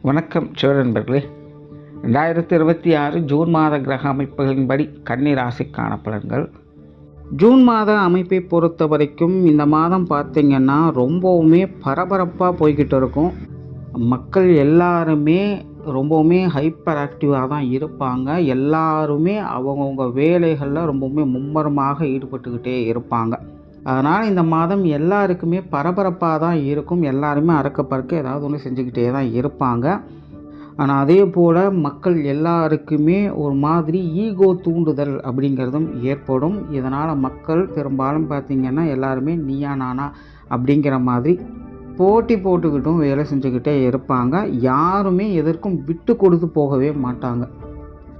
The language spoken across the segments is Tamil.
வணக்கம் நண்பர்களே. 2026 ஜூன் மாத கிரக அமைப்புகளின்படி கன்னி ராசிக்கான பலன்கள். ஜூன் மாத அமைப்பை பொறுத்த வரைக்கும் இந்த மாதம் பார்த்திங்கன்னா ரொம்பவுமே பரபரப்பாக போய்கிட்டு இருக்கும். மக்கள் எல்லாருமே ரொம்பவுமே ஹைப்பர் ஆக்டிவாக தான் இருப்பாங்க. எல்லாருமே அவங்கவுங்க வேலைகளில் ரொம்பவுமே மும்மரமாக ஈடுபட்டுக்கிட்டே இருப்பாங்க. அதனால் இந்த மாதம் எல்லாருக்குமே பரபரப்பாக தான் இருக்கும். எல்லாருமே அறக்க பறக்க ஏதாவது ஒன்று செஞ்சுக்கிட்டே தான் இருப்பாங்க. ஆனால் அதே போல் மக்கள் எல்லாருக்குமே ஒரு மாதிரி ஈகோ தூண்டுதல் அப்படிங்கிறதும் ஏற்படும். இதனால் மக்கள் பெரும்பாலும் பார்த்திங்கன்னா எல்லாருமே நீயா நானா அப்படிங்கிற மாதிரி போட்டி போட்டுக்கிட்டும் வேலை செஞ்சுக்கிட்டே இருப்பாங்க. யாருமே எதற்கும் விட்டு கொடுத்து போகவே மாட்டாங்க.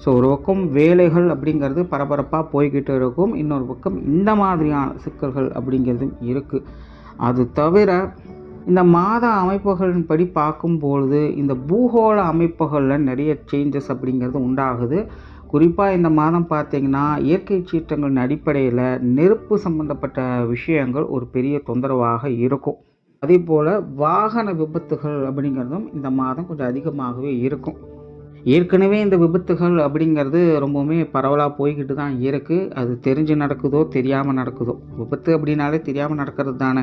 ஸோ ஒரு பக்கம் வேலைகள் அப்படிங்கிறது பரபரப்பாக போய்கிட்டு இருக்கும். இன்னொரு பக்கம் இந்த மாதிரியான சிக்கல்கள் அப்படிங்கிறதும் இருக்குது. அது தவிர இந்த மாத அமைப்புகளின்படி பார்க்கும்பொழுது இந்த பூகோள அமைப்புகளில் நிறைய சேஞ்சஸ் அப்படிங்கிறது உண்டாகுது. குறிப்பாக இந்த மாதம் பார்த்திங்கன்னா இயற்கை சீற்றங்களின் அடிப்படையில் நெருப்பு சம்பந்தப்பட்ட விஷயங்கள் ஒரு பெரிய தொந்தரவாக இருக்கும். அதே போல் வாகன விபத்துகள் அப்படிங்கிறதும் இந்த மாதம் கொஞ்சம் அதிகமாகவே இருக்கும். ஏற்கனவே இந்த விபத்துகள் அப்படிங்கிறது ரொம்பவுமே பரவலாக போய்கிட்டு தான் இருக்குது. அது தெரிஞ்சு நடக்குதோ தெரியாமல் நடக்குதோ, விபத்து அப்படின்னாலே தெரியாமல் நடக்கிறது தானே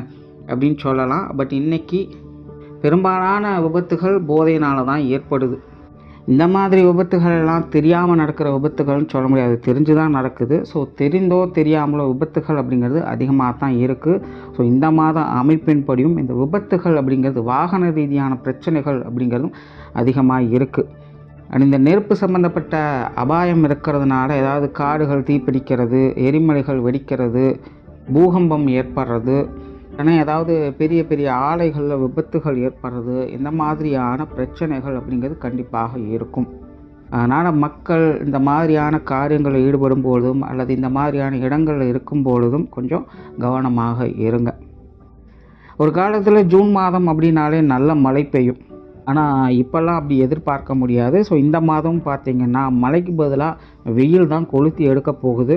அப்படின்னு சொல்லலாம். பட் இன்றைக்கி பெரும்பாலான விபத்துகள் போதையினால தான் ஏற்படுது. இந்த மாதிரி விபத்துகள் எல்லாம் தெரியாமல் நடக்கிற விபத்துகள்னு சொல்ல முடியாது, தெரிஞ்சு தான் நடக்குது. ஸோ தெரிந்தோ தெரியாமலோ விபத்துகள் அப்படிங்கிறது அதிகமாக தான் இருக்குது. ஸோ இந்த மாத அமைப்பின்படியும் இந்த விபத்துகள் அப்படிங்கிறது வாகன ரீதியான பிரச்சனைகள் அப்படிங்கிறதும் அதிகமாக இருக்குது. இந்த நெருப்பு சம்பந்தப்பட்ட அபாயம் இருக்கிறதுனால ஏதாவது காடுகள் தீப்பிடிக்கிறது, எரிமலைகள் வெடிக்கிறது, பூகம்பம் ஏற்படுறது, ஆனால் ஏதாவது பெரிய பெரிய ஆலைகளில் விபத்துகள் ஏற்படுறது, இந்த மாதிரியான பிரச்சனைகள் அப்படிங்கிறது கண்டிப்பாக இருக்கும். அதனால் மக்கள் இந்த மாதிரியான காரியங்களில் ஈடுபடும் பொழுதும் அல்லது இந்த மாதிரியான இடங்களில் இருக்கும் பொழுதும் கொஞ்சம் கவனமாக இருங்க. ஒரு காலத்தில் ஜூன் மாதம் அப்படின்னாலே நல்ல மழை பெய்யும். ஆனால் இப்போல்லாம் அப்படி எதிர்பார்க்க முடியாது. ஸோ இந்த மாதம் பார்த்திங்கன்னா மழைக்கு பதிலாக வெயில் தான் கொளுத்தி எடுக்க போகுது.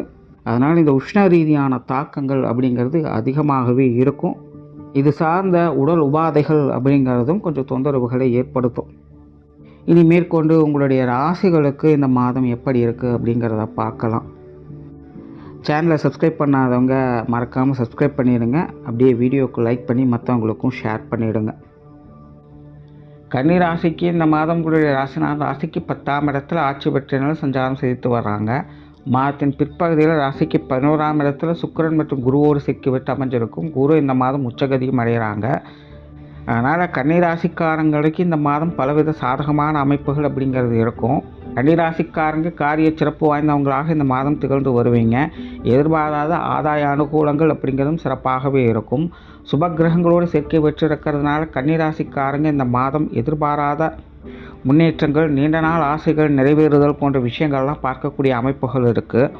அதனால் இந்த உஷ்ண ரீதியான தாக்கங்கள் அப்படிங்கிறது அதிகமாகவே இருக்கும். இது சார்ந்த உடல் உபாதைகள் அப்படிங்கிறதும் கொஞ்சம் தொந்தரவுகளை ஏற்படுத்தும். இனி மேற்கொண்டு உங்களுடைய ராசிகளுக்கு இந்த மாதம் எப்படி இருக்குது அப்படிங்கிறத பார்க்கலாம். சேனலை சப்ஸ்கிரைப் பண்ணாதவங்க மறக்காமல் சப்ஸ்கிரைப் பண்ணிடுங்க. அப்படியே வீடியோவுக்கு லைக் பண்ணி மற்றவங்களுக்கும் ஷேர் பண்ணிவிடுங்க. கன்னி ராசிக்கு இந்த மாதம் உங்களுடைய ராசிக்கு 10ஆம் இடத்துல ஆட்சி பெற்றனால சஞ்சாரம் செய்து வர்றாங்க. மாதத்தின் பிற்பகுதியில் ராசிக்கு 11ஆம் இடத்துல சுக்கிரன் மற்றும் குருவோடு சிக்கி விட்டு அமைஞ்சிருக்கும். குரு இந்த மாதம் உச்சகதியும் அடைகிறாங்க. அதனால் கன்னி ராசிக்காரங்களுக்கு இந்த மாதம் பலவித சாதகமான அமைப்புகள் அப்படிங்கிறது இருக்கும். கன்னி ராசிக்காரங்க காரிய சிறப்பு வாய்ந்தவங்களாக இந்த மாதம் திகழ்ந்து வருவீங்க. எதிர்பாராத ஆதாய அனுகூலங்கள் அப்படிங்கிறதும் சிறப்பாகவே இருக்கும். சுப கிரகங்களோடு சேர்க்கை பெற்றிருக்கிறதுனால கன்னி ராசிக்காரங்க இந்த மாதம் எதிர்பாராத முன்னேற்றங்கள், நீண்ட நாள் ஆசைகள் நிறைவேறுதல் போன்ற விஷயங்கள்லாம் பார்க்கக்கூடிய அமைப்புகள் இருக்குது.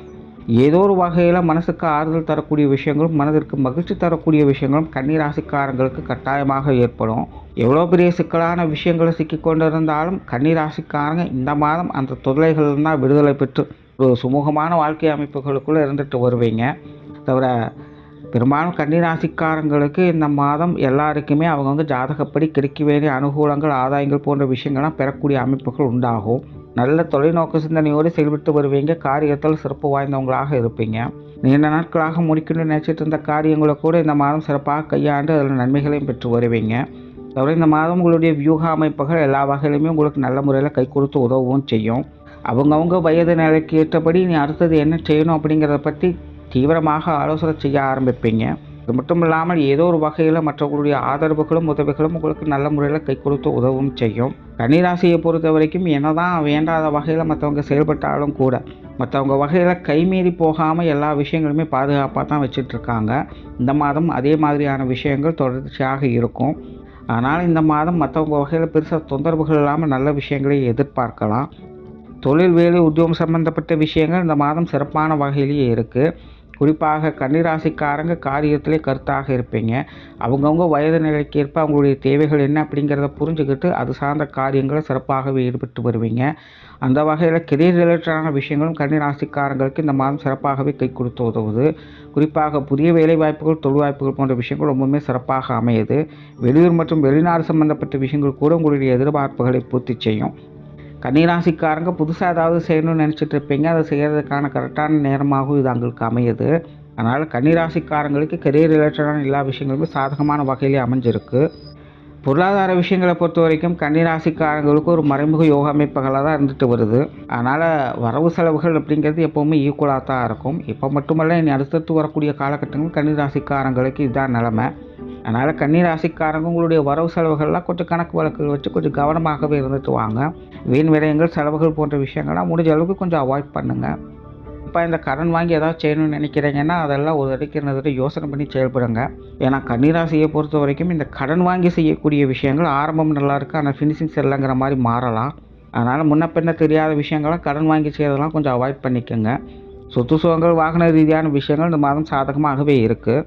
ஏதோ ஒரு வகையில் மனசுக்கு ஆறுதல் தரக்கூடிய விஷயங்களும் மனதிற்கு மகிழ்ச்சி தரக்கூடிய விஷயங்களும் கன்னி ராசிக்காரங்களுக்கு கட்டாயமாக ஏற்படும். எவ்வளோ பெரிய சிக்கலான விஷயங்களை சிக்கிக்கொண்டு இருந்தாலும் கன்னி ராசிக்காரங்க இந்த மாதம் அந்த தொல்லைகள்லாம் விடுதலை பெற்று ஒரு சுமூகமான வாழ்க்கை அமைப்புகளுக்குள்ளே இருந்துட்டு வருவீங்க. தவிர பெரும்பாலும் கன்னி ராசிக்காரங்களுக்கு இந்த மாதம் எல்லாருக்குமே அவங்கவுங்க ஜாதகப்படி கிடைக்க வேண்டிய அனுகூலங்கள், ஆதாயங்கள் போன்ற விஷயங்கள்லாம் பெறக்கூடிய அமைப்புகள் உண்டாகும். நல்ல தொலைநோக்கு சிந்தனையோடு செயல்பட்டு வருவீங்க. காரியத்தில் சிறப்பு வாய்ந்தவங்களாக இருப்பீங்க. நீண்ட நாட்களாக முடிக்கணும்னு நினச்சிட்டு இருந்த காரியங்களை கூட இந்த மாதம் சிறப்பாக கையாண்டு அதில் நன்மைகளையும் பெற்று வருவீங்க. தவிர இந்த மாதம் உங்களுடைய வியூக அமைப்புகள் எல்லா வகையிலுமே உங்களுக்கு நல்ல முறையில் கை கொடுத்து உதவும் செய்யும். அவங்கவுங்க வயது நிலைக்கு ஏற்றபடி நீ அடுத்தது என்ன செய்யணும் அப்படிங்கிறத பற்றி தீவிரமாக ஆலோசனை செய்ய ஆரம்பிப்பீங்க. அது மட்டும் இல்லாமல் ஏதோ ஒரு வகையில் மற்றவர்களுடைய ஆதரவுகளும் உதவிகளும் உங்களுக்கு நல்ல முறையில் கை கொடுத்து உதவும் செய்யும். கன்னிராசியை பொறுத்த வரைக்கும் என்னதான் வேண்டாத வகையில் மற்றவங்க செயல்பட்டாலும் கூட மற்றவங்க வகையில் கைமீறி போகாமல் எல்லா விஷயங்களுமே பாதுகாப்பாக தான் வச்சிட்ருக்காங்க. இந்த மாதம் அதே மாதிரியான விஷயங்கள் தொடர்ச்சியாக இருக்கும். அதனால் இந்த மாதம் மற்றவங்க வகையில் பெருசாக தொந்தரவுகள் இல்லாமல் நல்ல விஷயங்களை எதிர்பார்க்கலாம். தொழில், வேலை, உத்தியோகம் சம்பந்தப்பட்ட விஷயங்கள் இந்த மாதம் சிறப்பான வகையிலேயே இருக்குது. குறிப்பாக கன்னிராசிக்காரங்க காரியத்திலே கருத்தாக இருப்பீங்க. அவங்கவுங்க வயது நிலைக்கேற்ப அவங்களுடைய தேவைகள் என்ன அப்படிங்கிறத புரிஞ்சுக்கிட்டு அது சார்ந்த காரியங்களை சிறப்பாகவே ஈடுபட்டு வருவீங்க. அந்த வகையில் கெரியர் ரிலேட்டடான விஷயங்களும் கன்னிராசிக்காரங்களுக்கு இந்த மாதம் சிறப்பாகவே கை கொடுத்து உதவுது. குறிப்பாக புதிய வேலைவாய்ப்புகள், தொழில் வாய்ப்புகள் போன்ற விஷயங்கள் ரொம்பவுமே சிறப்பாக அமையுது. வெளியூர் மற்றும் வெளிநாடு சம்பந்தப்பட்ட விஷயங்கள் கூட உங்களுடைய எதிர்பார்ப்புகளை பூர்த்தி செய்யும். கன்னிராசிக்காரங்க புதுசாக ஏதாவது செய்யணும்னு நினச்சிட்டு இருப்பீங்க. அதை செய்கிறதுக்கான கரெக்டான நேரமாகவும் இது அவங்களுக்கு அமையுது. அதனால் கன்னிராசிக்காரங்களுக்கு கெரியர் ரிலேட்டடான எல்லா விஷயங்களுமே சாதகமான வகையிலே அமைஞ்சிருக்கு. பொருளாதார விஷயங்களை பொறுத்த வரைக்கும் கன்னிராசிக்காரங்களுக்கு ஒரு மறைமுக யோக அமைப்புகளாக தான் இருந்துட்டு வருது. அதனால் வரவு செலவுகள் அப்படிங்கிறது எப்போவுமே ஈக்குவலாக தான் இருக்கும். இப்போ மட்டுமல்ல, இனி அடுத்தடுத்து வரக்கூடிய காலகட்டங்கள் கன்னிராசிக்காரங்களுக்கு இதுதான் நிலமை. அதனால் கன்னிராசிக்காரங்க உங்களுடைய வரவு செலவுகள்லாம் கொஞ்சம் கணக்கு வழக்குகள் வச்சு கொஞ்சம் கவனமாகவே இருந்துட்டு வாங்க. வீண் விரயங்கள், செலவுகள் போன்ற விஷயங்கள்லாம் முடிஞ்ச அளவுக்கு கொஞ்சம் அவாய்ட் பண்ணுங்கள். இப்போ இந்த கடன் வாங்கி ஏதாவது செய்யணும்னு நினைக்கிறீங்கன்னா அதெல்லாம் ஒரு தடவைக்கு இன்னொரு யோசனை பண்ணி செயல்படுங்க. ஏன்னா கன்னிராசியை பொறுத்த வரைக்கும் இந்த கடன் வாங்கி செய்யக்கூடிய விஷயங்கள் ஆரம்பம் நல்லா இருக்குது, ஆனால் ஃபினிஷிங் சரியில்லைங்கிற மாதிரி மாறலாம். அதனால் முன்ன பின்ன தெரியாத விஷயங்கள்லாம் கடன் வாங்கி செய்யறதெல்லாம் கொஞ்சம் அவாய்ட் பண்ணிக்கோங்க. சொத்து சுகங்கள், வாகன ரீதியான விஷயங்கள் இந்த மாதம் சாதகமாகவே இருக்குது.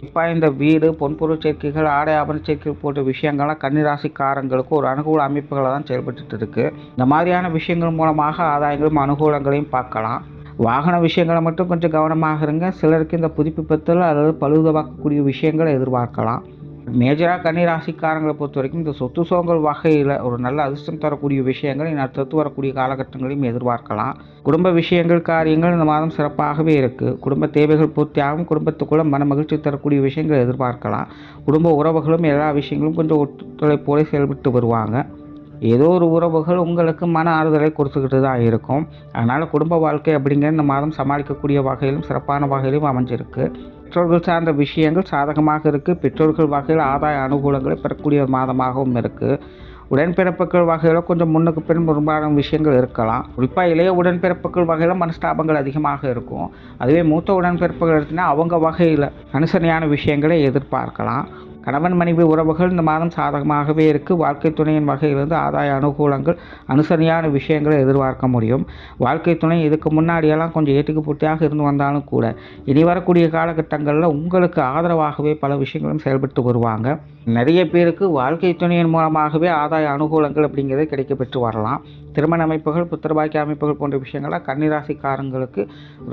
இப்போ இந்த வீடு, பொன்பொருள் சேர்க்கைகள், ஆடை ஆபரண சேர்க்கைகள் போன்ற விஷயங்கள்லாம் கன்னிராசிக்காரங்களுக்கு ஒரு அனுகூல அமைப்புகளை தான் செயல்பட்டு இருக்குது. இந்த மாதிரியான விஷயங்கள் மூலமாக ஆதாயங்களும் அனுகூலங்களையும் பார்க்கலாம். வாகன விஷயங்களை மட்டும் கொஞ்சம் கவனமாக இருங்க. சிலருக்கு இந்த புதுப்பித்தல் அல்லது பழுதுபார்க்கக்கூடிய விஷயங்களை எதிர்பார்க்கலாம். மேஜராக கன்னிராசிக்காரங்களை பொறுத்த வரைக்கும் இந்த சொத்து சுகங்கள் வகையில் ஒரு நல்ல அதிர்ஷ்டம் தரக்கூடிய விஷயங்கள் அடுத்தடுத்து வரக்கூடிய காலகட்டங்களையும் எதிர்பார்க்கலாம். குடும்ப விஷயங்கள், காரியங்கள் இந்த மாதம் சிறப்பாகவே இருக்குது. குடும்ப தேவைகள் பூர்த்தியாகும். குடும்பத்துக்குள்ள மன மகிழ்ச்சி தரக்கூடிய விஷயங்கள் எதிர்பார்க்கலாம். குடும்ப உறவுகளும் எல்லா விஷயங்களும் கொஞ்சம் ஒத்துழைப்போடு செயல்பட்டு வருவாங்க. ஏதோ ஒரு உறவுகள் உங்களுக்கு மன ஆறுதலை கொடுத்துக்கிட்டு தான் இருக்கும். அதனால் குடும்ப வாழ்க்கை அப்படிங்கிற இந்த மாதம் சமாளிக்கக்கூடிய வகையிலும் சிறப்பான வகையிலும் அமைஞ்சிருக்கு. பெற்றோர்கள் சார்ந்த விஷயங்கள் சாதகமாக இருக்குது. பெற்றோர்கள் வகையில் ஆதாய அனுகூலங்களை பெறக்கூடிய மாதமாகவும் இருக்குது. உடன்பிறப்புகள் வகையில் கொஞ்சம் முன்னுக்கு பின் முன்பான விஷயங்கள் இருக்கலாம். குறிப்பாக இளைய உடன்பிறப்புகள் வகையில் மனஸ்தாபங்கள் அதிகமாக இருக்கும். அதுவே மூத்த உடன்பிறப்புகள் எடுத்தினா அவங்க வகையில் அனுசரணையான விஷயங்களை எதிர்பார்க்கலாம். கணவன் மனைவி உறவுகள் இந்த மாதம் சாதகமாகவே இருக்குது. வாழ்க்கை துணையின் வகையிலிருந்து ஆதாய அனுகூலங்கள், அனுசரணையான விஷயங்களை எதிர்பார்க்க முடியும். வாழ்க்கை துணை இதுக்கு முன்னாடியெல்லாம் கொஞ்சம் ஏட்டுக்கு பூட்டியாக இருந்து வந்தாலும் கூட இனி வரக்கூடிய காலகட்டங்களில் உங்களுக்கு ஆதரவாகவே பல விஷயங்களும் செயல்பட்டு வருவாங்க. நிறைய பேருக்கு வாழ்க்கை துணையின் மூலமாகவே ஆதாய அனுகூலங்கள் அப்படிங்கிறது கிடைக்கப்பெற்று வரலாம். திருமண அமைப்புகள், புத்திரபாக்கிய அமைப்புகள் போன்ற விஷயங்கள்லாம் கன்னிராசிக்காரங்களுக்கு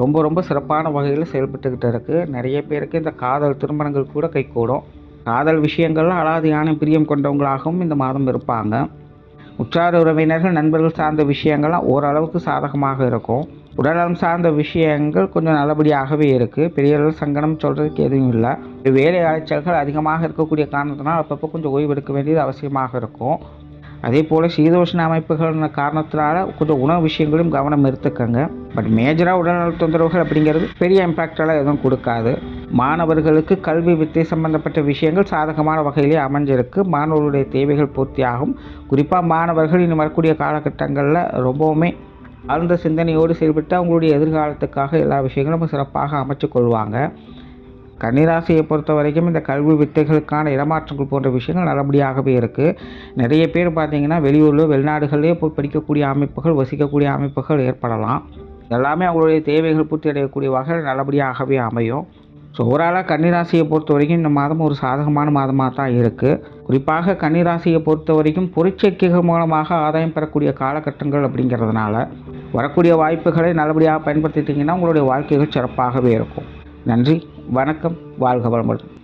ரொம்ப ரொம்ப சிறப்பான வகையில் செயல்பட்டுக்கிட்டு இருக்குது. நிறைய பேருக்கு இந்த காதல் திருமணங்கள் கூட கைகூடும். காதல் விஷயங்கள்லாம் அலாதியான பிரியம் கொண்டவங்களாகவும் இந்த மாதம் இருப்பாங்க. உற்றார் உறவினர்கள், நண்பர்கள் சார்ந்த விஷயங்கள்லாம் ஓரளவுக்கு சாதகமாக இருக்கும். உடல்நலம் சார்ந்த விஷயங்கள் கொஞ்சம் நல்லபடியாகவே இருக்குது. பெரிய அளவு சங்கடம் சொல்கிறதுக்கு எதுவும் இல்லை. வேலை அலைச்சல்கள் அதிகமாக இருக்கக்கூடிய காரணத்தினால் அப்பப்போ கொஞ்சம் ஓய்வெடுக்க வேண்டியது அவசியமாக இருக்கும். அதே போல் சீதோஷ்ண அமைப்புகள் காரணத்தினால கொஞ்சம் உணவு விஷயங்களும் கவனம் எடுத்துக்கங்க. பட் மேஜராக உடல்நல தொந்தரவுகள் அப்படிங்கிறது பெரிய இம்பேக்டெல்லாம் எதுவும் கொடுக்காது. மாணவர்களுக்கு கல்வி வித்தை சம்பந்தப்பட்ட விஷயங்கள் சாதகமான வகையிலே அமைஞ்சிருக்கு. மாணவர்களுடைய தேவைகள் பூர்த்தியாகும். குறிப்பாக மாணவர்கள் இனி வரக்கூடிய காலகட்டங்களில் ரொம்பவுமே ஆழ்ந்த சிந்தனையோடு செயல்பட்டு அவங்களுடைய எதிர்காலத்துக்காக எல்லா விஷயங்களும் சிறப்பாக அமைச்சு கொள்வாங்க. கன்னிராசியை பொறுத்த வரைக்கும் இந்த கல்வி வித்தைகளுக்கான இடமாற்றங்கள் போன்ற விஷயங்கள் நல்லபடியாகவே இருக்குது. நிறைய பேர் பார்த்திங்கன்னா வெளியூரில் வெளிநாடுகளிலே போய் படிக்கக்கூடிய அமைப்புகள், வசிக்கக்கூடிய அமைப்புகள் ஏற்படலாம். எல்லாமே அவங்களுடைய தேவைகள் பூர்த்தி அடையக்கூடிய வகையில் நல்லபடியாகவே அமையும். ஸோ ஓவராலாக கன்னிராசியை பொறுத்த வரைக்கும் இந்த மாதம் ஒரு சாதகமான மாதமாக தான் இருக்குது. குறிப்பாக கன்னிராசியை பொறுத்த வரைக்கும் பொருட்சேர்க்கைகள் மூலமாக ஆதாயம் பெறக்கூடிய காலகட்டங்கள் அப்படிங்கிறதுனால வரக்கூடிய வாய்ப்புகளை நல்லபடியாக பயன்படுத்திட்டிங்கன்னா உங்களுடைய வாழ்க்கைகள் சிறப்பாகவே இருக்கும். நன்றி, வணக்கம், வாழ்க வளமுடன்.